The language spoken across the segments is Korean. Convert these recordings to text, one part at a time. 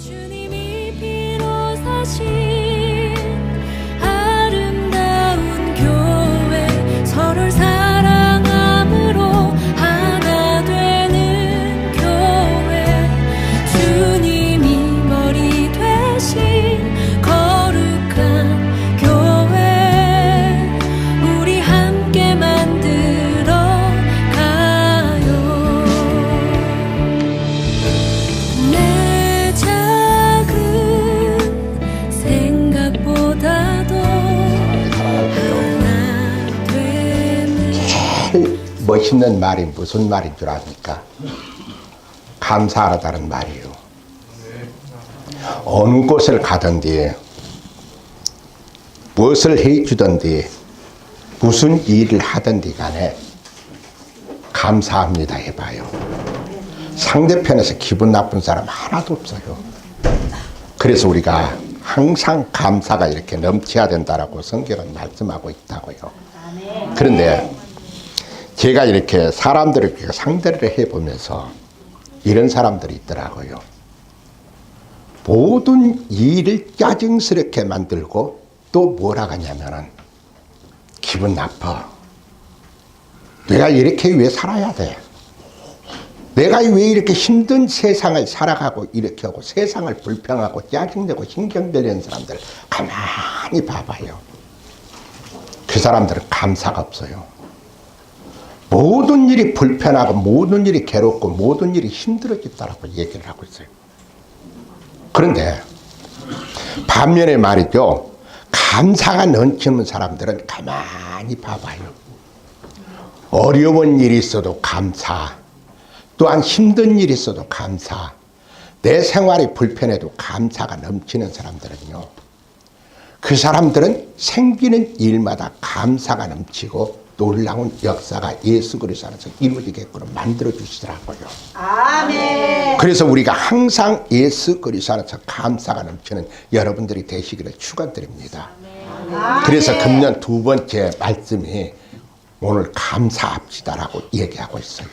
주님이 피로 사신 아름다운 교회, 서로를 사랑함으로 하나 되는 교회, 주님이 머리 되신 거룩한 교회, 우리 함께 만들어 가요. 내 작은 생각보다도 하나 되는 제일 멋있는 말이 무슨 말인 줄 아십니까? 감사하다는 말이에요. 어느 곳을 가든지 무엇을 해주든지 무슨 일을 하든지 간에 감사합니다 해봐요. 상대편에서 기분 나쁜 사람 하나도 없어요. 그래서 우리가 항상 감사가 이렇게 넘쳐야 된다라고 성경은 말씀하고 있다고요. 그런데 제가 이렇게 사람들을 상대를 해보면서 이런 사람들이 있더라고요. 모든 일을 짜증스럽게 만들고 또 뭐라 하냐면은 기분 나빠. 내가 이렇게 왜 살아야 돼? 내가 왜 이렇게 힘든 세상을 살아가고 이렇게 하고 세상을 불평하고 짜증내고 신경들리는 사람들 가만히 봐봐요. 그 사람들은 감사가 없어요. 모든 일이 불편하고 모든 일이 괴롭고 모든 일이 힘들어졌다라고 얘기를 하고 있어요. 그런데 반면에 말이죠, 감사가 넘치는 사람들은 가만히 봐봐요. 어려운 일이 있어도 감사, 또한 힘든 일이 있어도 감사, 내 생활이 불편해도 감사가 넘치는 사람들은요, 그 사람들은 생기는 일마다 감사가 넘치고 놀라운 역사가 예수 그리스도 안에서 이루어지게끔 만들어 주시더라고요. 아멘. 그래서 우리가 항상 예수 그리스도 안에서 감사가 넘치는 여러분들이 되시기를 축원드립니다. 그래서 금년 두 번째 말씀이 오늘 감사합시다라고 얘기하고 있어요.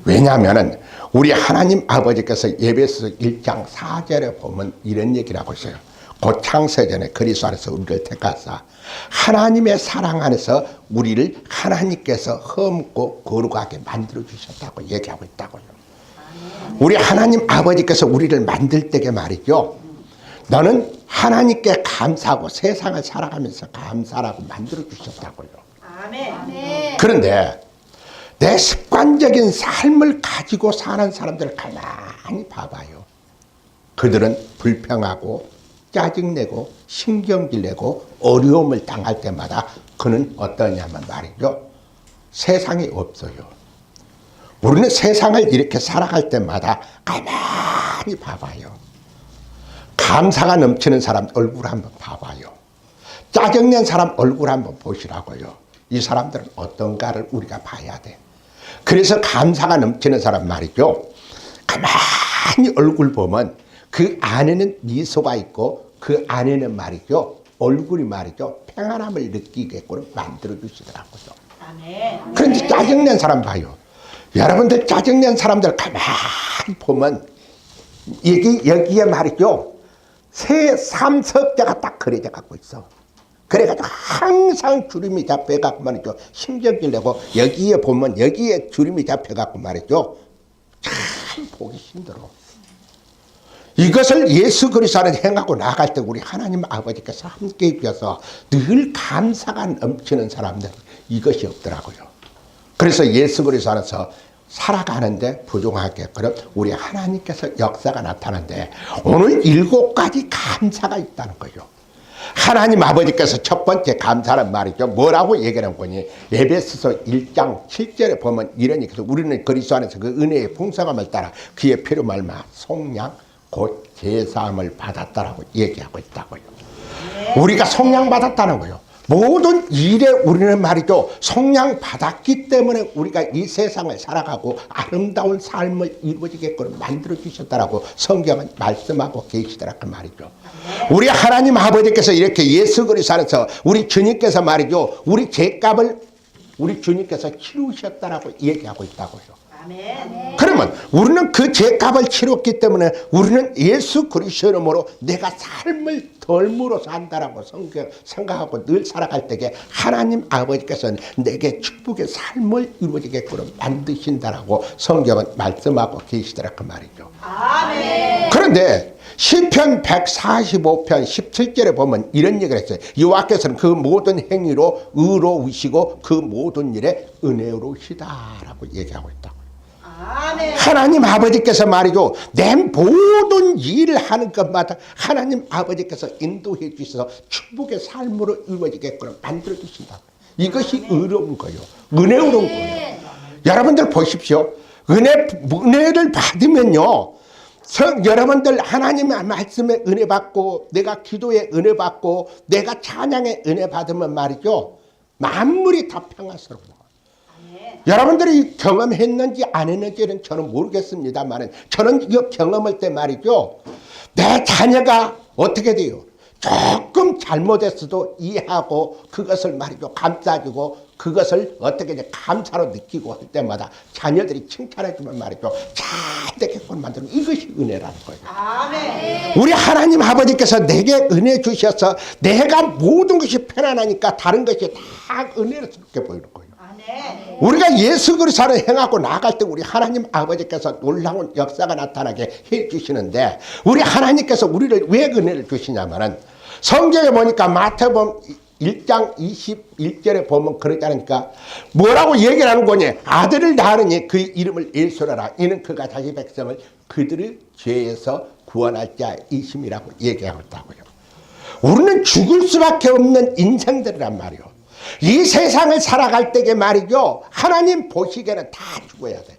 왜냐하면 우리 하나님 아버지께서 에베소서 1장 4절에 보면 이런 얘기를 하고 있어요. 곧 창세전에 그리스도 안에서 우리를 택하사 하나님의 사랑 안에서 우리를 하나님께서 흠고 거룩하게 만들어 주셨다고 얘기하고 있다고요. 우리 하나님 아버지께서 우리를 만들 때에 말이죠, 너는 하나님께 감사하고 세상을 살아가면서 감사라고 만들어 주셨다고요. 아멘. 그런데 내 습관적인 삶을 가지고 사는 사람들을 가만히 봐봐요. 그들은 불평하고 짜증내고 신경질내고 어려움을 당할 때마다 그는 어떠냐면 말이죠, 세상이 없어요. 우리는 세상을 이렇게 살아갈 때마다 가만히 봐봐요. 감사가 넘치는 사람 얼굴 한번 봐봐요. 짜증낸 사람 얼굴 한번 보시라고요. 이 사람들은 어떤가를 우리가 봐야 돼. 그래서 감사가 넘치는 사람 말이죠, 가만히 얼굴 보면 그 안에는 미소가 있고 그 안에는 말이죠, 얼굴이 말이죠, 평안함을 느끼게끔 만들어 주시더라고요. 아멘. 그런데 짜증낸 사람 봐요. 여러분들 짜증낸 사람들 가만히 보면 여기에 말이죠, 새 삼석자가 딱 그려져 갖고 있어. 그래가지고 항상 주름이 잡혀갖고 말이죠, 심정질 내고 여기에 보면 여기에 주름이 잡혀갖고 말이죠, 참 보기 힘들어. 이것을 예수 그리스도 안에 행하고 나갈 때 우리 하나님 아버지께서 함께 해주셔서 늘 감사가 넘치는 사람들 이것이 없더라고요. 그래서 예수 그리스도 안에서 살아가는데 부족하게 그럼 우리 하나님께서 역사가 나타나는데 오늘 7가지 감사가 있다는 거죠. 하나님 아버지께서 첫 번째 감사는 말이죠, 뭐라고 얘기하는 거니? 에베소서 1장 7절에 보면 이러니 우리는 그리스도 안에서 그 은혜의 풍성함을 따라 그의 피로 말미암아 속량 곧 제사함을 받았다라고 얘기하고 있다고요. 우리가 속량 받았다는 거예요. 모든 일에 우리는 말이죠, 속량 받았기 때문에 우리가 이 세상을 살아가고 아름다운 삶을 이루어지게끔 만들어 주셨다라고 성경은 말씀하고 계시더라 그 말이죠. 우리 하나님 아버지께서 이렇게 예수 그리스도 안에서 우리 주님께서 말이죠, 우리 죄값을 우리 주님께서 치르셨다라고 얘기하고 있다고요. 아멘. 그러면 우리는 그 죄값을 치렀기 때문에 우리는 예수 그리스도 이름으로 내가 삶을 덜므로 산다라고 생각하고 늘 살아갈 때에 하나님 아버지께서는 내게 축복의 삶을 이루어지게끔 만드신다라고 성경은 말씀하고 계시더라 그 말이죠. 아멘. 그런데 시편 145편 17절에 보면 이런 얘기를 했어요. 여호와께서는 그 모든 행위로 의로우시고 그 모든 일에 은혜로우시다라고 얘기하고 있다고. 아멘. 하나님 아버지께서 말이죠. 내 모든 일을 하는 것마다 하나님 아버지께서 인도해 주셔서 축복의 삶으로 이루어지게끔 만들어 주신다. 이것이 의로운 거예요. 은혜로운 거예요. 여러분들 보십시오. 은혜를 받으면요. 여러분들 하나님의 말씀에 은혜 받고 내가 기도에 은혜 받고 내가 찬양에 은혜 받으면 말이죠. 만물이 다 평안스러워. 여러분들이 경험했는지 안 했는지는 저는 모르겠습니다만 저는 이거 경험할 때 말이죠. 내 자녀가 어떻게 돼요? 조금 잘못했어도 이해하고 그것을 말이죠. 감싸주고 그것을 어떻게 이제 감사로 느끼고 할 때마다 자녀들이 칭찬해주면 말이죠. 잘 되게끔 만드는 이것이 은혜라는 거예요. 아멘. 우리 하나님 아버지께서 내게 은혜 주셔서 내가 모든 것이 편안하니까 다른 것이 다 은혜스럽게 보이는 거예요. 아멘. 우리가 예수 그리스도를 행하고 나아갈 때 우리 하나님 아버지께서 놀라운 역사가 나타나게 해주시는데 우리 하나님께서 우리를 왜 은혜를 주시냐면은 성경에 보니까 마태복음 1장 21절에 보면 그러다니까 뭐라고 얘기를 하는 거니? 아들을 낳으니 그 이름을 예수라라. 이는 그가 자기 백성을 그들의 죄에서 구원할 자이심이라고 얘기하고 있다고요. 우리는 죽을 수밖에 없는 인생들이란 말이요. 이 세상을 살아갈 때에 말이죠. 하나님 보시기에는 다 죽어야 돼.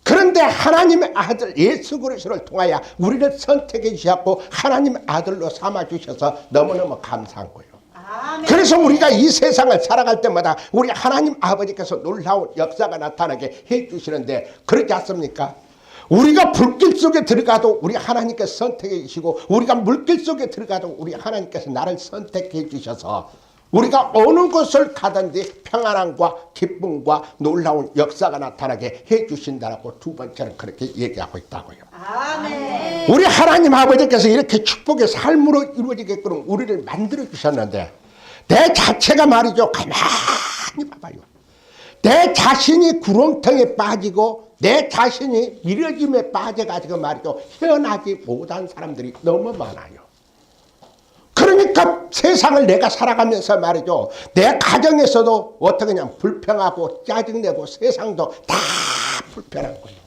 그런데 하나님의 아들 예수 그리스도를 통하여 우리를 선택해 주셨고 하나님 아들로 삼아 주셔서 너무너무 감사한 거예요. 아멘. 그래서 우리가 이 세상을 살아갈 때마다 우리 하나님 아버지께서 놀라운 역사가 나타나게 해 주시는데 그렇지 않습니까? 우리가 불길 속에 들어가도 우리 하나님께서 선택해 주시고 우리가 물길 속에 들어가도 우리 하나님께서 나를 선택해 주셔서 우리가 어느 곳을 가든지 평안함과 기쁨과 놀라운 역사가 나타나게 해 주신다라고 두 번째는 그렇게 얘기하고 있다고요. 아멘. 우리 하나님 아버지께서 이렇게 축복의 삶으로 이루어지게끔 우리를 만들어 주셨는데 내 자체가 말이죠. 가만히 봐봐요. 내 자신이 구렁텅에 빠지고 내 자신이 미뤄짐에 빠져가지고 말이죠. 헤어나지 못한 사람들이 너무 많아요. 그러니까 세상을 내가 살아가면서 말이죠. 내 가정에서도 어떻게 그냥 불평하고 짜증내고 세상도 다 불편한 거예요.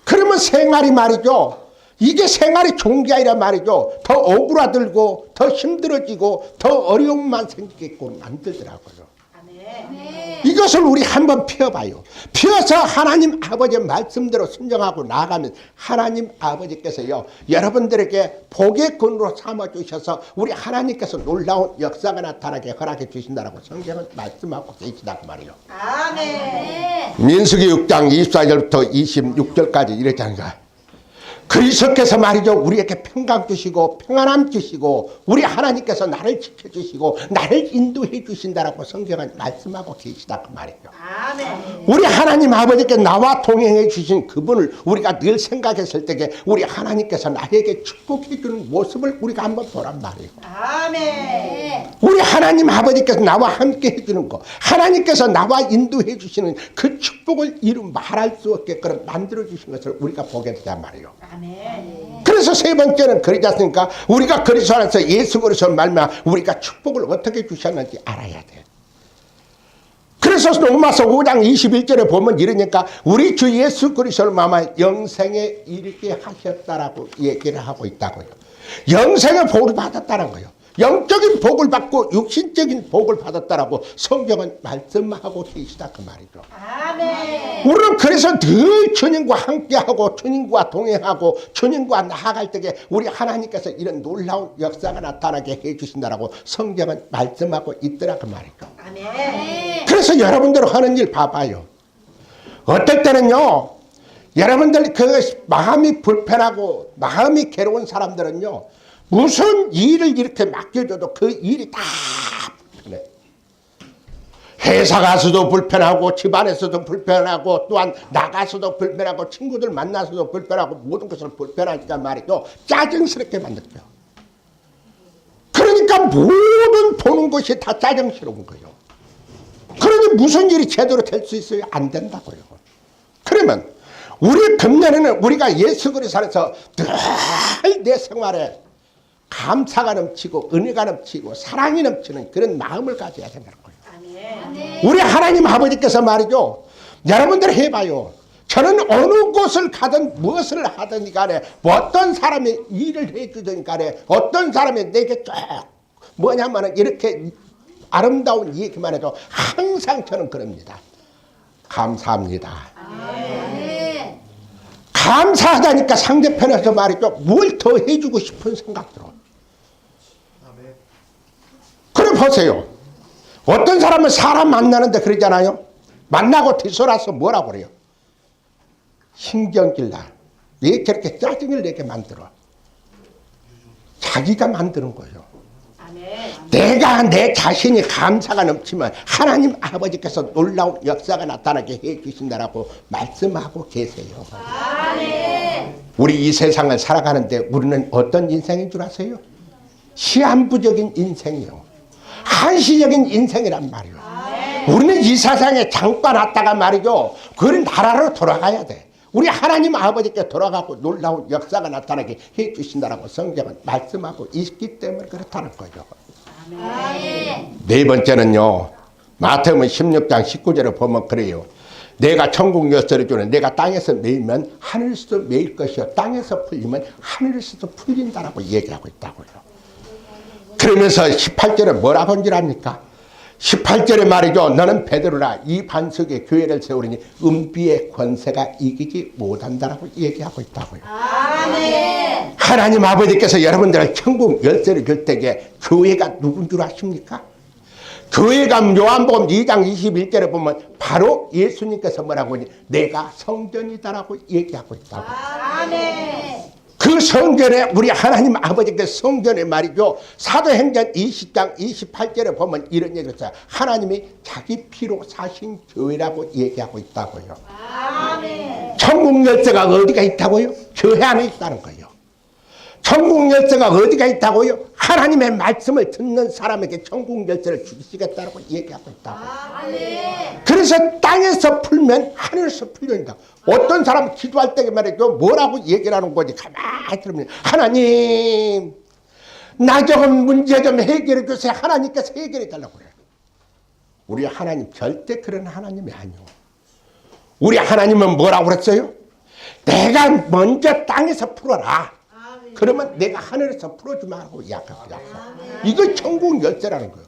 그러면 생활이 말이죠. 이게 생활이 좋은 게 아니라 말이죠. 더 오그라들고 더 힘들어지고 더 어려움만 생기게끔 만들더라고요. 아멘. 이것을 우리 한번 피워봐요. 피워서 하나님 아버지의 말씀대로 순종하고 나아가면 하나님 아버지께서요 여러분들에게 복의 근으로 삼아주셔서 우리 하나님께서 놀라운 역사가 나타나게 허락해 주신다라고 성경은 말씀하고 계시다고 말이에요. 아멘. 민수기 6장 24절부터 26절까지 이랬잖아요. 그리스도께서 말이죠. 우리에게 평강 주시고 평안함 주시고 우리 하나님께서 나를 지켜주시고 나를 인도해 주신다라고 성경은 말씀하고 계시다 그 말이죠. 아멘. 우리 하나님 아버지께 나와 동행해 주신 그분을 우리가 늘 생각했을 때에 우리 하나님께서 나에게 축복해 주는 모습을 우리가 한번 보란 말이에요. 아멘. 우리 하나님 아버지께서 나와 함께 해주는 거 하나님께서 나와 인도해 주시는 그 축복을 이루 말할 수 없게끔 만들어 주신 것을 우리가 보게 되단 말이에요. 아멘. 그래서 세 번째는 그러지 않습니까? 우리가 그리스도 안에서 예수 그리스도 말미암아 우리가 축복을 어떻게 주셨는지 알아야 돼. 그래서 로마서 5장 21절에 보면 이러니까 우리 주 예수 그리스도를 말미암아 영생에 이르게 하셨다라고 얘기를 하고 있다고요. 영생의 복을 받았다는 거예요. 영적인 복을 받고 육신적인 복을 받았다라고 성경은 말씀하고 계시다 그 말이죠. 아멘. 우리는 그래서 늘 주님과 함께하고 주님과 동행하고 주님과 나아갈 때에 우리 하나님께서 이런 놀라운 역사가 나타나게 해주신다라고 성경은 말씀하고 있더라 그 말이죠. 아멘. 그래서 여러분들 하는 일 봐봐요. 어떨 때는요. 여러분들 그 마음이 불편하고 마음이 괴로운 사람들은요. 무슨 일을 이렇게 맡겨줘도 그 일이 다 불편해. 회사 가서도 불편하고 집안에서도 불편하고 또한 나가서도 불편하고 친구들 만나서도 불편하고 모든 것을 불편하니까 말이죠. 짜증스럽게만 느껴요. 그러니까 모든 보는 것이 다 짜증스러운 거예요. 그러니 무슨 일이 제대로 될 수 있어요? 안 된다고요. 그러면 우리 금년에는 우리가 예수 그리스도 안에서 늘 내 생활에 감사가 넘치고 은혜가 넘치고 사랑이 넘치는 그런 마음을 가져야 된다는 거예요. 우리 하나님 아버지께서 말이죠. 여러분들 해봐요. 저는 어느 곳을 가든 무엇을 하든 간에 어떤 사람이 일을 해주든 간에 어떤 사람이 내게 쭉 뭐냐면 이렇게 아름다운 얘기만 해도 항상 저는 그럽니다. 감사합니다. 감사하다니까 상대편에서 말이죠. 뭘 더 해주고 싶은 생각 들어. 그래 보세요. 어떤 사람은 사람 만나는데 그러잖아요. 만나고 뒤돌아서 뭐라고 그래요? 신경질나. 왜 저렇게 짜증을 내게 만들어? 자기가 만드는 거예요. 내가 내 자신이 감사가 넘치면 하나님 아버지께서 놀라운 역사가 나타나게 해주신다라고 말씀하고 계세요. 우리 이 세상을 살아가는데 우리는 어떤 인생인 줄 아세요? 시한부적인 인생이요. 한시적인 인생이란 말이에요. 우리는 이 세상에 잠깐 왔다가 말이죠. 그 나라로 돌아가야 돼. 우리 하나님 아버지께 돌아가고 놀라운 역사가 나타나게 해주신다라고 성경은 말씀하고 있기 때문에 그렇다는 거죠. 네 번째는요. 마태복음 16장 19절을 보면 그래요. 내가 천국 열쇠를 주는 내가 땅에서 매이면 하늘에서도 매일 것이요 땅에서 풀리면 하늘에서도 풀린다라고 얘기하고 있다고요. 그러면서 18절에 뭐라고 한줄 압니까? 18절에 말이죠. 너는 베드로라 이 반석에 교회를 세우리니 은비의 권세가 이기지 못한다라고 얘기하고 있다고요. 아멘. 하나님 아버지께서 여러분들 천국 열쇠를 줄 때에 교회가 누군 줄 아십니까? 교회가 요한복음 2장 21절에 보면 바로 예수님께서 뭐라고 하니 내가 성전이다라고 얘기하고 있다고. 아멘. 그 성전에 우리 하나님 아버지께서 성전에 말이죠. 사도행전 20장 28절에 보면 이런 얘기를 했어요. 하나님이 자기 피로 사신 교회라고 얘기하고 있다고요. 아멘. 천국 열쇠가 어디가 있다고요? 교회 안에 있다는 거예요. 천국 열쇠가 어디가 있다고요? 하나님의 말씀을 듣는 사람에게 천국 열쇠를 주시겠다고 얘기하고 있다고. 그래서 땅에서 풀면 하늘에서 풀린다. 어떤 사람은 기도할 때 말이죠. 뭐라고 얘기를 하는 거지? 가만히 들으면 하나님 나 조금 문제 좀 해결해 주세요. 하나님께서 해결해 달라고 그래요. 우리 하나님 절대 그런 하나님이 아니요. 우리 하나님은 뭐라고 그랬어요? 내가 먼저 땅에서 풀어라. 그러면 내가 하늘에서 풀어주면 하고 약속. 이거 천국 열쇠라는 거예요.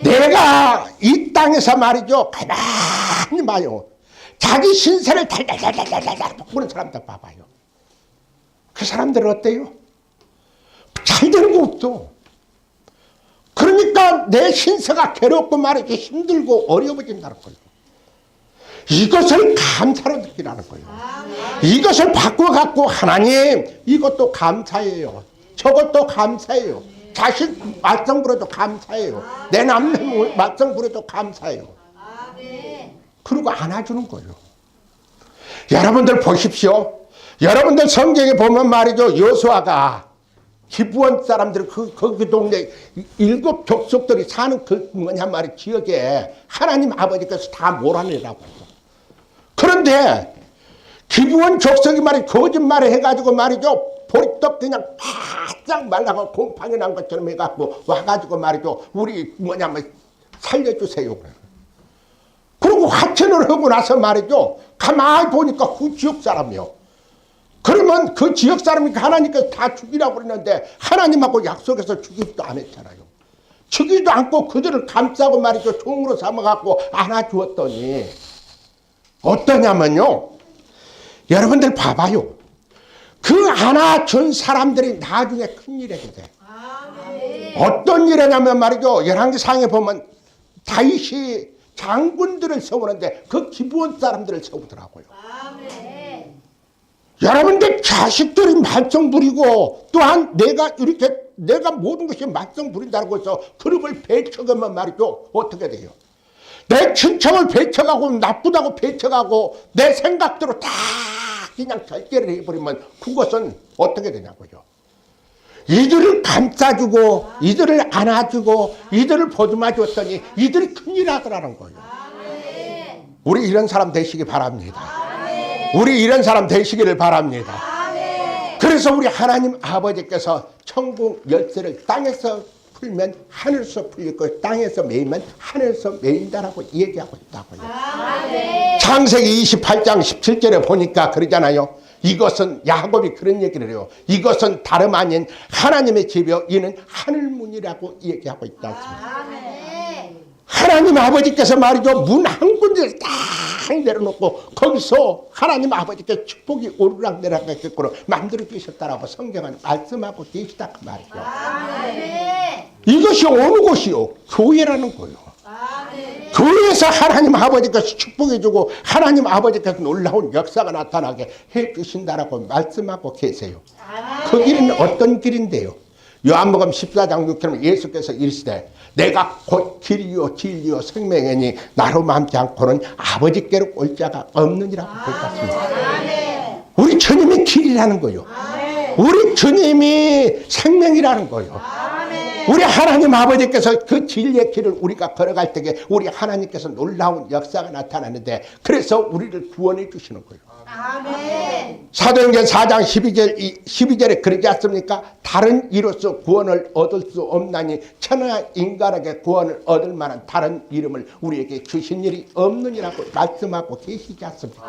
내가 이 땅에서 말이죠. 가만히 봐요. 자기 신세를 달달달달달달 보는 사람들 봐봐요. 그 사람들은 어때요? 잘 되는 거 없어. 그러니까 내 신세가 괴롭고 말이죠. 힘들고 어려워진다는 거예요. 이것을 감사로 느끼라는 거예요. 이것을 바꿔갖고 하나님 이것도 감사해요. 저것도 감사해요. 자식 말썽 부려도 감사해요. 내 남편 말썽 부려도 감사해요. 그리고 안아주는 거예요. 여러분들 보십시오. 여러분들 성경에 보면 말이죠. 여호수아가 기브온 사람들 그 동네 7 족속들이 사는 그 뭐냐 말이 지역에 하나님 아버지께서 다 몰아내라고 해요. 그런데 기브온 족속이 말이 거짓말을 해가지고 말이죠. 보리떡 그냥 바짝 말라가 곰팡이 난 것처럼 해갖고 와가지고 말이죠. 우리 뭐냐면 살려주세요. 그리고 화천을 하고 나서 말이죠. 가만히 보니까 그 지역 사람이요. 그러면 그 지역 사람이 하나님께서 다 죽이라고 그러는데 하나님하고 약속해서 죽이지도 않았잖아요. 죽이지도 않고 그들을 감싸고 말이죠. 종으로 삼아갖고 안아주었더니 어떠냐면요. 여러분들 봐봐요. 그 안아준 사람들이 나중에 큰일이 돼. 어떤 일이냐면 말이죠. 열왕기상에 보면 다윗이 장군들을 세우는데 그 기브온 사람들을 세우더라고요. 여러분들 자식들이 말썽 부리고 또한 내가 모든 것이 말썽 부린다고 해서 그룹을 배척하면 말이죠. 어떻게 돼요? 내 친척을 배척하고 나쁘다고 배척하고 내 생각대로 다 그냥 결제를 해버리면 그것은 어떻게 되냐고요. 이들을 감싸주고 이들을 안아주고 이들을 보듬어줬더니 이들이 큰일 하더라는 거예요. 우리 이런 사람 되시기 바랍니다. 우리 이런 사람 되시기를 바랍니다. 그래서 우리 하나님 아버지께서 천국 열쇠를 땅에서 풀면 하늘에서 풀릴 거예요. 땅에서 매이면 하늘에서 매인다라고 얘기하고 있다고요. 창세기 28장 17절에 보니까 그러잖아요. 이것은 야곱이 그런 얘기를 해요. 이것은 다름 아닌 하나님의 집이요 이는 하늘문이라고 얘기하고 있다. 하나님 아버지께서 말이죠. 문 한 군데를 딱 내려놓고 거기서 하나님 아버지께서 축복이 오르락 내리락 했겠구나 만들어 주셨다라고 성경은 말씀하고 계시다 그 말이죠. 이것이 어느 곳이요? 교회라는 거예요. 교회에서 하나님 아버지께서 축복해주고 하나님 아버지께서 놀라운 역사가 나타나게 해주신다라고 말씀하고 계세요. 그 길은 어떤 길인데요? 요한복음 14장 6절에 예수께서 이르시되 내가 곧 길이요 진리요 생명이니 나로 맘지 않고는 아버지께로 올 자가 없느니라고 그랬습니다. 우리 주님이 길이라는 거예요. 우리 주님이 생명이라는 거예요. 우리 하나님 아버지께서 그 진리의 길을 우리가 걸어갈 때에 우리 하나님께서 놀라운 역사가 나타나는데 그래서 우리를 구원해 주시는 거예요. 사도행전 4장 12절에 그러지 않습니까? 다른 이로서 구원을 얻을 수 없나니 천하 인간에게 구원을 얻을 만한 다른 이름을 우리에게 주신 일이 없느니라고 말씀하고 계시지 않습니까?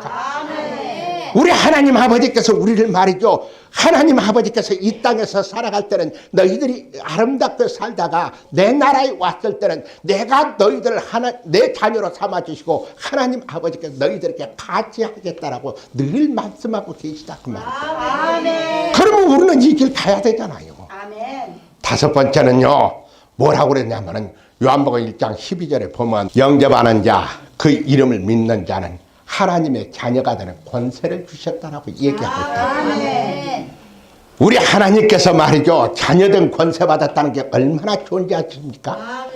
우리 하나님 아버지께서 우리를 말이죠. 하나님 아버지께서 이 땅에서 살아갈 때는 너희들이 아름답게 살다가 내 나라에 왔을 때는 내가 너희들을 내 자녀로 삼아주시고 하나님 아버지께서 너희들에게 같이 하겠다라고 늘 말씀하고 계시다 그 말이에요. 그러면 우리는 이 길 가야 되잖아요. 다섯 번째는요. 뭐라고 그랬냐면은 요한복음 1장 12절에 보면 영접하는 자 그 이름을 믿는 자는 하나님의 자녀가 되는 권세를 주셨다라고 얘기하고 있다. 우리 하나님께서 말이죠. 자녀된 권세 받았다는 게 얼마나 좋은지 아십니까?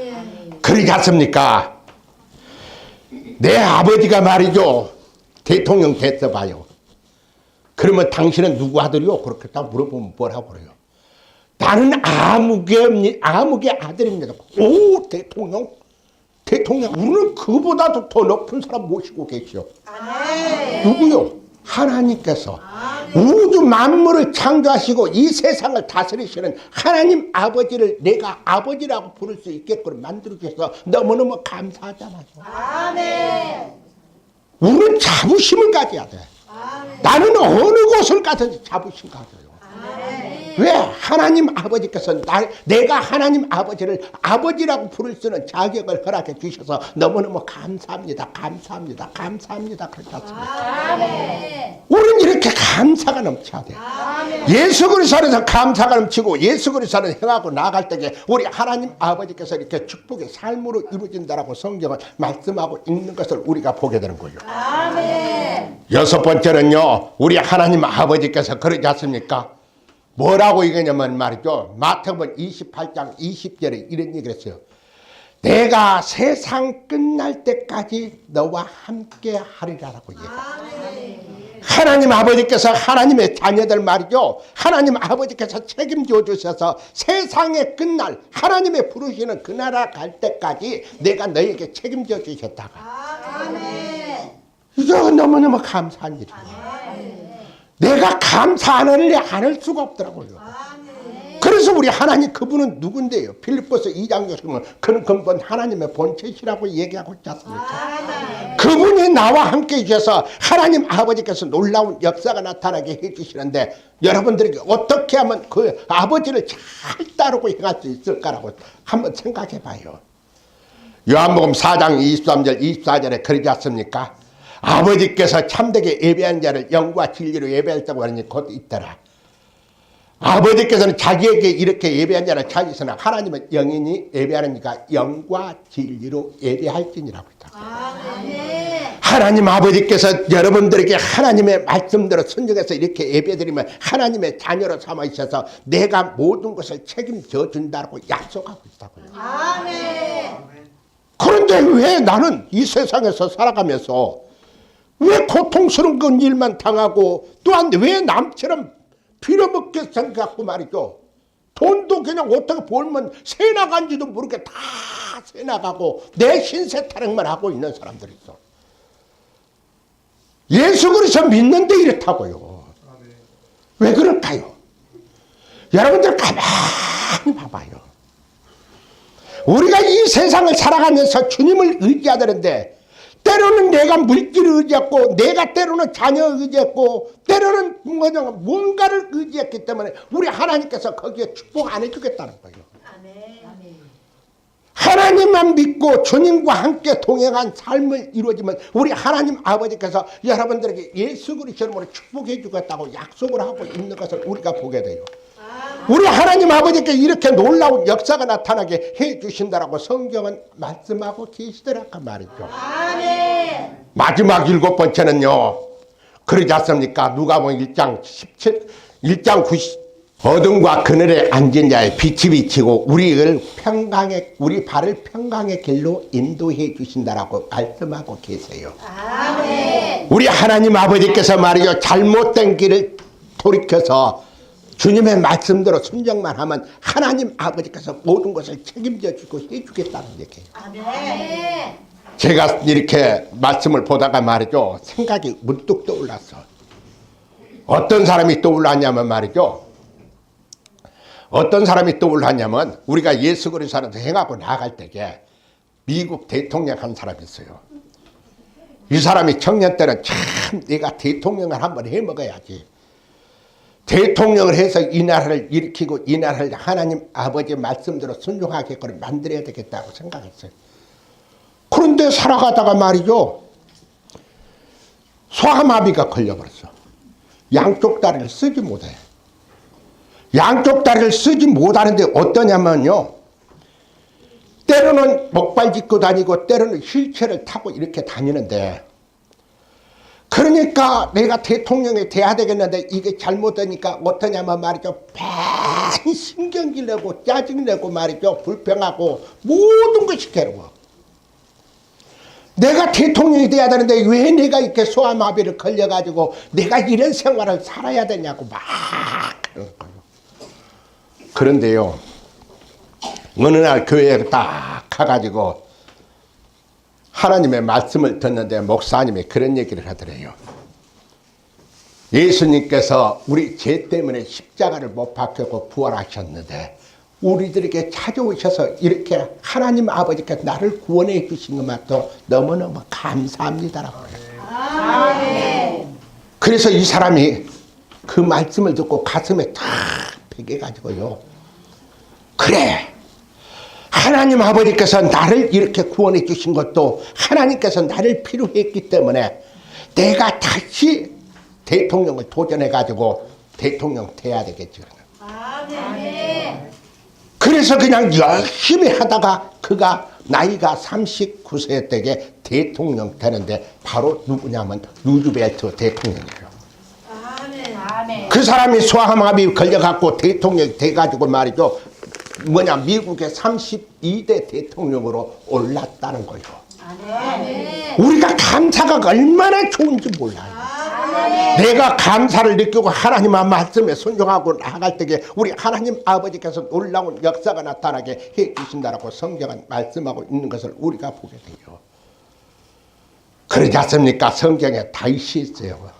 그러지 않습니까? 내 아버지가 말이죠. 대통령 됐어 봐요. 그러면 당신은 누구 아들이요? 그렇게 딱 물어보면 뭐라고 그래요? 나는 아무개 아들입니다. 오, 대통령? 우리는 그보다도 더 높은 사람 모시고 계시오. 누구요? 하나님께서 우주 만물을 창조하시고 이 세상을 다스리시는 하나님 아버지를 내가 아버지라고 부를 수 있게끔 만들어 주셔서 너무너무 감사하잖아요. 우리는 자부심을 가져야 돼. 나는 어느 곳을 가든지 자부심 가져요. 왜? 하나님 아버지께서 내가 하나님 아버지를 아버지라고 부를 수 있는 자격을 허락해 주셔서 너무너무 감사합니다. 그렇지 않습니까? 우리는 이렇게 감사가 넘쳐야 돼. 예수 그리스도 안에서 감사가 넘치고 예수 그리스도 안에서 행하고 나아갈 때에 우리 하나님 아버지께서 이렇게 축복의 삶으로 이루어진다라고 성경은 말씀하고 있는 것을 우리가 보게 되는 거예요. 여섯 번째는요. 우리 하나님 아버지께서 그러지 않습니까? 뭐라고 얘기하냐면 말이죠. 마태복음 28장 20절에 이런 얘기를 했어요. 내가 세상 끝날 때까지 너와 함께 하리라라고 얘기해요. 하나님 아버지께서 하나님의 자녀들 말이죠. 하나님 아버지께서 책임져 주셔서 세상의 끝날 하나님의 부르시는 그 나라 갈 때까지 내가 너에게 책임져 주셨다가 이거 너무너무 감사한 일이에요. 내가 감사 안 할 수가 없더라고요. 그래서 우리 하나님 그분은 누군데요? 빌립보서 2장 6절은 그는 근본 하나님의 본체시라고 얘기하고 있지 않습니까? 그분이 나와 함께 해주셔서 하나님 아버지께서 놀라운 역사가 나타나게 해주시는데 여러분들에게 어떻게 하면 그 아버지를 잘 따르고 행할 수 있을까라고 한번 생각해 봐요. 요한복음 4장 23절 24절에 그러지 않습니까? 아버지께서 참되게 예배한 자를 영과 진리로 예배했다고 하니 곧 있더라. 아버지께서는 자기에게 이렇게 예배한 자를 찾으시나 하나님은 영이니 예배하니까 영과 진리로 예배할지니라고 했다. 하나님 아버지께서 여러분들에게 하나님의 말씀대로 순종해서 이렇게 예배드리면 하나님의 자녀로 삼아 주셔서 내가 모든 것을 책임져 준다고 약속하고 있다고요. 그런데 왜 나는 이 세상에서 살아가면서 왜 고통스러운 일만 당하고 또한 왜 남처럼 빌어먹게 생각하고 말이죠. 돈도 그냥 어떻게 벌면 새 나간지도 모르게 다 새 나가고 내 신세 타령만 하고 있는 사람들이 있어. 예수 그리스도 믿는데 이렇다고요. 왜 그럴까요? 여러분들 가만히 봐봐요. 우리가 이 세상을 살아가면서 주님을 의지해야 되는데 때로는 내가 물질을 의지했고 내가 때로는 자녀를 의지했고 때로는 뭔가를 의지했기 때문에 우리 하나님께서 거기에 축복 안 해주겠다는 거예요. 하나님만 믿고 주님과 함께 동행한 삶을 이루어지면 우리 하나님 아버지께서 여러분들에게 예수 그리스도로 축복해 주겠다고 약속을 하고 있는 것을 우리가 보게 돼요. 우리 하나님 아버지께 이렇게 놀라운 역사가 나타나게 해 주신다라고 성경은 말씀하고 계시더라고 말이죠. 아멘. 마지막 7번째는요. 그러지 않습니까? 누가복음 1장 17, 1장 90 어둠과 그늘에 앉은 자의 빛이 비치고 우리 발을 평강의 길로 인도해 주신다라고 말씀하고 계세요. 아멘. 우리 하나님 아버지께서 말이죠. 잘못된 길을 돌이켜서 주님의 말씀대로 순종만 하면 하나님 아버지께서 모든 것을 책임져 주고 해주겠다는 얘기예요. 아멘. 제가 이렇게 말씀을 보다가 말이죠. 생각이 문득 떠올랐어. 어떤 사람이 떠올랐냐면 말이죠. 어떤 사람이 떠올랐냐면 우리가 예수 그리스도 안에서 행하고 나갈 때에 미국 대통령 한 사람이 있어요. 이 사람이 청년 때는 참 내가 대통령을 한번 해먹어야지. 대통령을 해서 이 나라를 일으키고 이 나라를 하나님 아버지의 말씀대로 순종하게끔 만들어야 되겠다고 생각했어요. 그런데 살아가다가 말이죠. 소아마비가 걸려버렸어. 양쪽 다리를 쓰지 못해. 양쪽 다리를 쓰지 못하는데 어떠냐면요. 때로는 목발 짚고 다니고 때로는 휠체어를 타고 이렇게 다니는데 그러니까 내가 대통령이 돼야 되겠는데 이게 잘못되니까 어떠냐면 말이죠. 많이 신경질 내고 짜증내고 말이죠. 불평하고 모든 것이 괴로워. 내가 대통령이 돼야 되는데 왜 내가 이렇게 소아마비를 걸려가지고 내가 이런 생활을 살아야 되냐고 막 그러는 거예요. 그런데요. 어느 날 교회에 딱 가가지고 하나님의 말씀을 듣는데 목사님이 그런 얘기를 하더래요. 예수님께서 우리 죄 때문에 십자가를 못 박히고 부활하셨는데 우리들에게 찾아오셔서 이렇게 하나님 아버지께 나를 구원해 주신 것만도 너무너무 감사합니다라고 해요. 아멘. 그래서 이 사람이 그 말씀을 듣고 가슴에 탁 베개가지고요. 그래. 하나님 아버지께서 나를 이렇게 구원해 주신 것도 하나님께서 나를 필요했기 때문에 내가 다시 대통령을 도전해 가지고 대통령 돼야 되겠지. 아멘. 그래서 그냥 열심히 하다가 그가 나이가 39세 때에 대통령 되는데 바로 누구냐면 루즈벨트 대통령이에요. 아멘. 아멘. 그 사람이 소아마비 걸려갖고 대통령이 돼가지고 말이죠. 미국의 32대 대통령으로 올랐다는 거예요. 아멘. 우리가 감사가 얼마나 좋은지 몰라요. 아멘. 내가 감사를 느끼고 하나님의 말씀에 순종하고 나아갈 때에 우리 하나님 아버지께서 놀라운 역사가 나타나게 해 주신다라고 성경은 말씀하고 있는 것을 우리가 보게 돼요. 그러지 않습니까? 성경에 다윗이 있어요.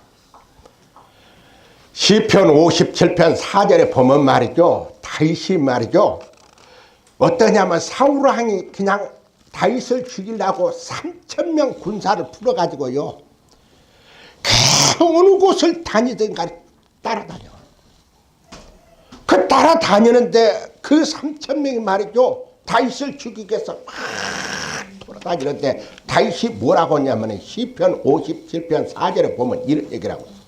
시편 57편 4절에 보면 말이죠. 다윗이 말이죠. 어떠냐면 사울왕이 그냥 다윗을 죽이려고 3,000명 군사를 풀어가지고요. 그 어느 곳을 다니든 간에 따라다녀. 그 따라다니는데 그 3,000명이 말이죠. 다윗을 죽이기 위해서 막 돌아다니는데 다윗이 뭐라고 하냐면 시편 57편 4절에 보면 이런 얘기를 하고 있어요.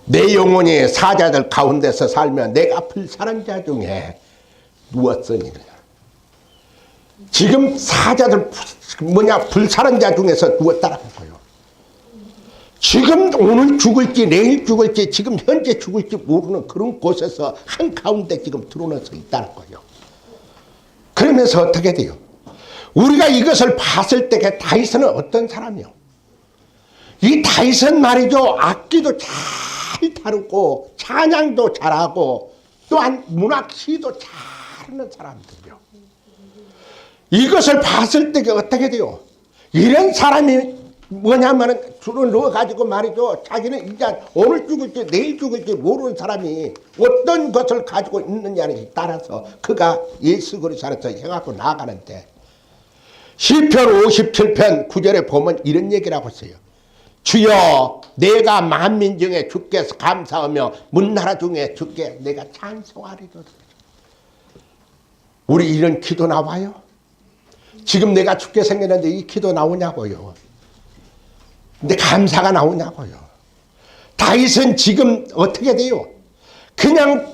내 영혼이 사자들 가운데서 살면 내가 불사른 자 중에 누웠으니. 지금 사자들 불사른 자 중에서 누웠다라는 거예요. 지금 오늘 죽을지 내일 죽을지 지금 현재 죽을지 모르는 그런 곳에서 한가운데 지금 드러나서 있다는 거예요. 그러면서 어떻게 돼요? 우리가 이것을 봤을 때 다윗은 어떤 사람이요? 이 다윗은 말이죠, 악기도 잘 다루고 찬양도 잘하고 또한 문학 시도 잘하는 사람들이요. 이것을 봤을 때 어떻게 돼요? 이런 사람이 뭐냐면은 줄을 넣어가지고 말이죠, 자기는 이제 오늘 죽을지 내일 죽을지 모르는 사람이 어떤 것을 가지고 있느냐에 따라서 그가 예수 그리스도 안에서 행하고 나아가는데, 시편 57편 9절에 보면 이런 얘기를 하고 있어요. 주여 내가 만민 중에 주께 감사하며 문나라 중에 주께 내가 찬송하리로다. 우리 이런 기도 나와요? 지금 내가 죽게 생겼는데 이 기도 나오냐고요. 근데 감사가 나오냐고요. 다윗은 지금 어떻게 돼요? 그냥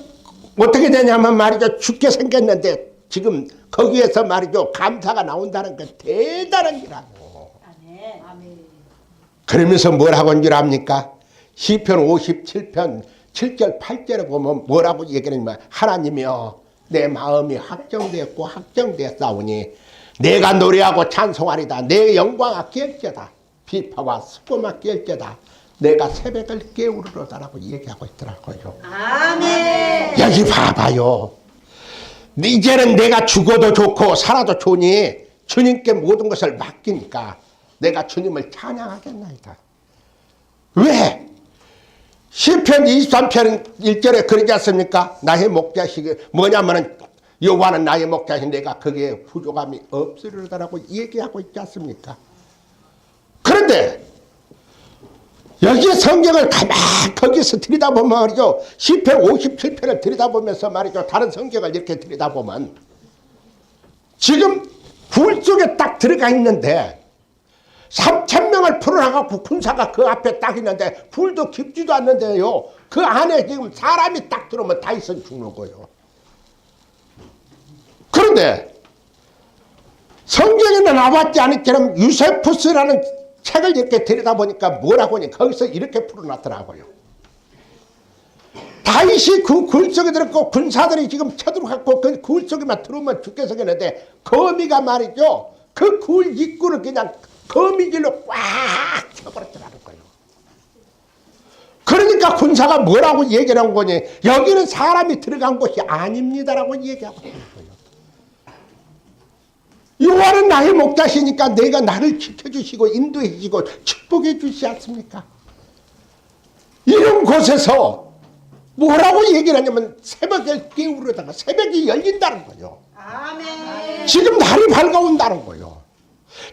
어떻게 되냐면 말이죠, 죽게 생겼는데 지금 거기에서 말이죠, 감사가 나온다는 건 대단한 일이라고. 아멘. 그러면서 뭐라고 한 줄 압니까? 시편 57편 7절 8절에 보면 뭐라고 얘기하냐면, 하나님이여 내 마음이 확정되었고 확정되었사오니 내가 노래하고 찬송하리다. 내 영광아 깨울지어다. 비파와 수고만 깨울지어다. 내가 새벽을 깨우리로다라고 얘기하고 있더라고요. 아멘. 여기 봐봐요. 이제는 내가 죽어도 좋고 살아도 좋으니 주님께 모든 것을 맡기니까 내가 주님을 찬양하겠나이다. 왜? 시편 23편 1절에 그러지 않습니까? 나의 목자식이 뭐냐면은 여호와는 나의 목자식, 내가 거기에 부족함이 없으리로다라고 얘기하고 있지 않습니까? 그런데 여기 성경을 가만히 거기서 들여다보면 말이죠, 시편 57편을 들여다보면서 말이죠, 다른 성경을 이렇게 들여다보면 지금 굴 속에 딱 들어가 있는데 3,000명을 풀어나가고 군사가 그 앞에 딱 있는데 굴도 깊지도 않는데요, 그 안에 지금 사람이 딱 들어오면 다윗은 죽는 거예요. 그런데 성경에는 나왔지 않았지만 유세푸스라는 책을 이렇게 들여다보니까 뭐라고 하니 거기서 이렇게 풀어놨더라고요. 다윗이 그 굴 속에 들었고 군사들이 지금 쳐들어갔고 그 굴 속에만 들어오면 죽게 생겼는데 거미가 말이죠, 그 굴 입구를 그냥 거미줄로 꽉 쳐버렸더라는 거예요. 그러니까 군사가 뭐라고 얘기를 한 거니, 여기는 사람이 들어간 곳이 아닙니다라고 얘기하고 있는 거예요. 여호와는 나의 목자시니까 내가 나를 지켜주시고 인도해 주시고 축복해 주시지 않습니까? 이런 곳에서 뭐라고 얘기를 하냐면 새벽을 깨우려다가 새벽이 열린다는 거예요. 아멘. 지금 날이 밝아온다는 거예요.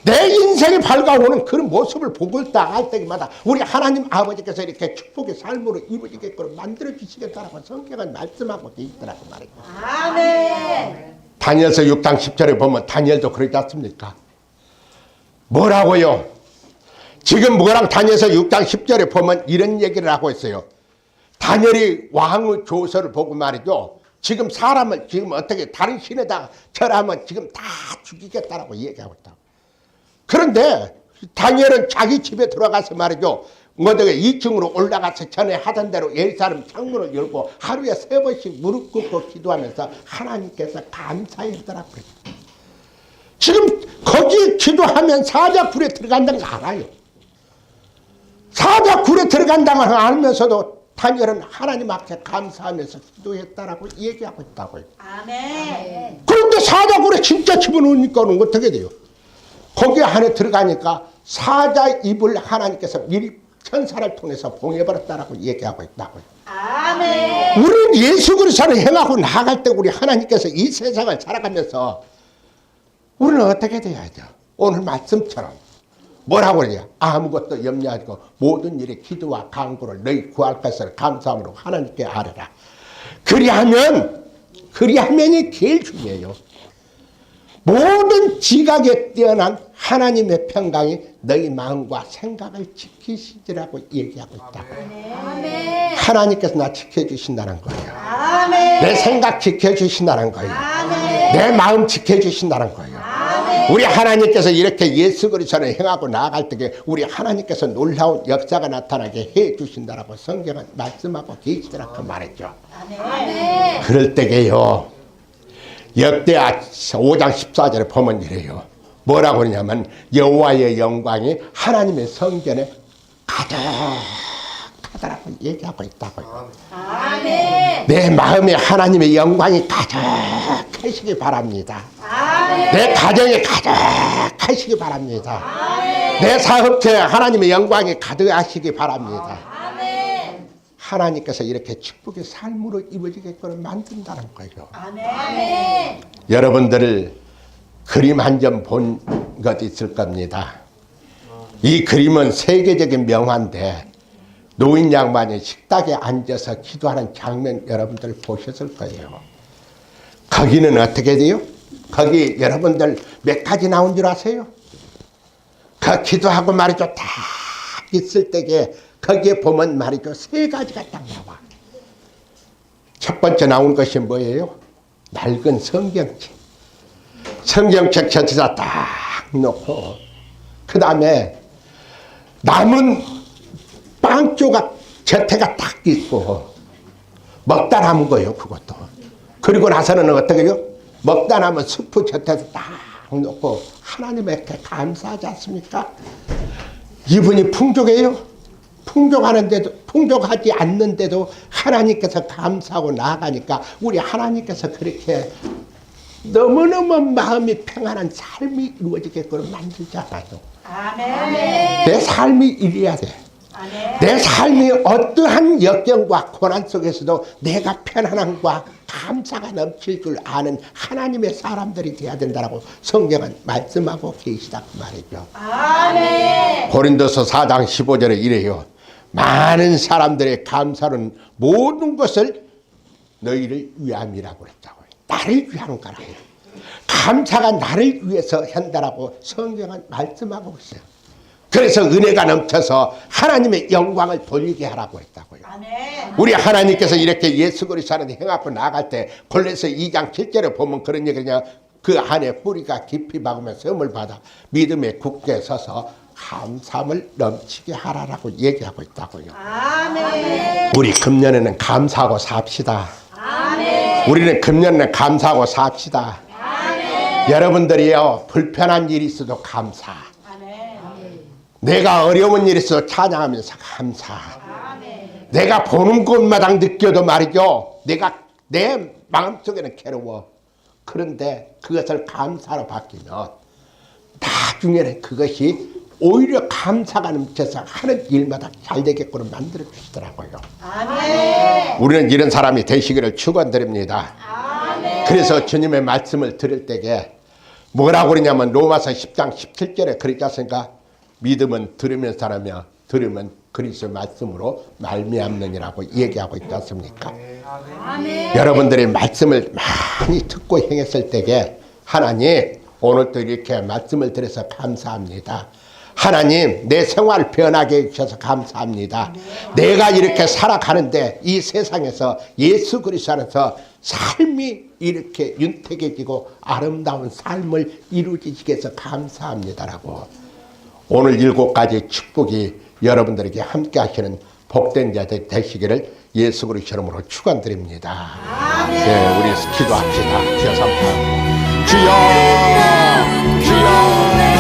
내 인생이 밝아오는 그런 모습을 보고 나갈 때마다 우리 하나님 아버지께서 이렇게 축복의 삶으로 이루어지게끔 만들어 주시겠다라고 성경은 말씀하고 있더라고 말이에요. 아멘. 다니엘서 6장 10절에 보면 다니엘도 그러지 않습니까? 뭐라고요? 지금 뭐랑 다니엘서 6장 10절에 보면 이런 얘기를 하고 있어요. 다니엘이 왕의 조서를 보고 말이죠, 지금 사람을 지금 어떻게 다른 신에다가 절하면 지금 다 죽이겠다라고 얘기하고 있다. 그런데 다니엘은 자기 집에 들어가서 말이죠, 어떻게 2층으로 올라가서 전에 하던 대로 예루살렘 창문을 열고 하루에 3번씩 무릎 꿇고 기도하면서 하나님께서 감사했더라고요. 지금 거기 기도하면 사자굴에 들어간다는 거 알아요. 사자굴에 들어간다는 걸 알면서도 다니엘은 하나님 앞에 감사하면서 기도했다라고 얘기하고 있다고요. 아멘. 그런데 사자굴에 진짜 집어넣으니까 어떻게 돼요? 거기 안에 들어가니까 사자 입을 하나님께서 미리 천사를 통해서 봉해버렸다라고 얘기하고 있다고요. 아멘. 우리는 예수 그리스도를 행하고 나아갈 때 우리 하나님께서 이 세상을 살아가면서 우리는 어떻게 돼야죠? 오늘 말씀처럼 뭐라고 그러냐? 아무것도 염려하지 고 모든 일에 기도와 간구를 너희 구할 것을 감사함으로 하나님께 아뢰라. 그리하면이 제일 중요해요. 모든 지각에 뛰어난 하나님의 평강이 너희 마음과 생각을 지키시리라고 얘기하고 있다. 아멘. 하나님께서 나 지켜주신다는 거예요. 아멘. 내 생각 지켜주신다는 거예요. 아멘. 내 마음 지켜주신다는 거예요. 아멘. 우리 하나님께서 이렇게 예수 그리스도를 행하고 나아갈 때 우리 하나님께서 놀라운 역사가 나타나게 해 주신다라고 성경은 말씀하고 계시더라고 말했죠. 아멘. 그럴 때게요, 역대하 5장 14절에 보면 이래요. 뭐라고 그러냐면 여호와의 영광이 하나님의 성전에 가득하다라고 얘기하고 있다고요. 아멘. 내 마음에 하나님의 영광이 가득하시기 바랍니다. 내 가정에 가득하시기 바랍니다. 내 사업체에 하나님의 영광이 가득하시기 바랍니다. 하나님께서 이렇게 축복의 삶으로 이루어지게끔 만든다는 거예요. 아멘. 여러분들 그림 한 점 본 것 있을 겁니다. 이 그림은 세계적인 명화인데 노인 양반이 식탁에 앉아서 기도하는 장면 여러분들 보셨을 거예요. 거기는 어떻게 돼요? 거기 여러분들 몇 가지 나온 줄 아세요? 그 기도하고 말이죠. 다 있을 때에 거기에 보면 말이죠. 세 가지가 딱 나와. 첫 번째 나온 것이 뭐예요? 낡은 성경책. 성경책 곁에다 딱 놓고 그 다음에 남은 빵 조각 곁에가 딱 있고 먹다 남은 거예요. 그것도. 그리고 나서는 어떻게 해요? 먹다 남은 스프 곁에다 딱 놓고 하나님에게 감사하지 않습니까? 이분이 풍족해요? 풍족하는데도 풍족하지 않는데도 하나님께서 감사하고 나아가니까 우리 하나님께서 그렇게 너무너무 마음이 평안한 삶이 이루어지게끔 만들잖아요. 아멘. 내 삶이 이래야 돼. 내 삶이 어떠한 역경과 고난 속에서도 내가 편안함과 감사가 넘칠 줄 아는 하나님의 사람들이 되어야 된다고 성경은 말씀하고 계시다 그 말이죠. 아멘. 고린도서 4장 15절에 이래요. 많은 사람들의 감사는 모든 것을 너희를 위함이라고 그랬다고요. 나를 위하는 거라. 감사가 나를 위해서 한다라고 성경은 말씀하고 있어요. 그래서 은혜가 넘쳐서 하나님의 영광을 돌리게 하라고 했다고요. 아멘. 우리 하나님께서 이렇게 예수 그리스도 안에 행하고 나갈 때 골로새 2장 7절에 보면 그런 얘기냐. 그 안에 뿌리가 깊이 박으면 샘을 받아 믿음에 굳게 서서 감사함을 넘치게 하라라고 얘기하고 있다고요. 아멘. 우리 금년에는 감사하고 삽시다. 아멘. 우리는 금년에는 감사하고 삽시다. 아멘. 여러분들이요 불편한 일이 있어도 감사. 아멘. 내가 어려운 일이 있어도 찬양하면서 감사. 아멘. 내가 보는 곳마다 느껴도 말이죠. 내가 내 마음속에는 괴로워. 그런데 그것을 감사로 바뀌면 나중에는 그것이 오히려 감사가 넘쳐서 하는 일마다 잘 되게끔 만들어 주시더라고요. 아멘. 우리는 이런 사람이 되시기를 축원드립니다. 아멘. 그래서 주님의 말씀을 들을 때에 뭐라고 그러냐면 로마서 10장 17절에 그러지 않습니까? 믿음은 들으면서 하며 들으면 그리스도의 말씀으로 말미암느니라고 얘기하고 있지 않습니까? 아멘. 여러분들이 말씀을 많이 듣고 행했을 때에 하나님 오늘도 이렇게 말씀을 들어서 감사합니다. 하나님 내 생활을 변하게 해주셔서 감사합니다. 내가 이렇게 살아가는데 이 세상에서 예수 그리스도 안에서 삶이 이렇게 윤택해지고 아름다운 삶을 이루어지시게 해서 감사합니다라고 오늘 7가지 축복이 여러분들에게 함께 하시는 복된 자 되시기를 예수 그리스도 이름으로 축원드립니다. 네, 우리 기도합시다. 주여 삼파 주여 주여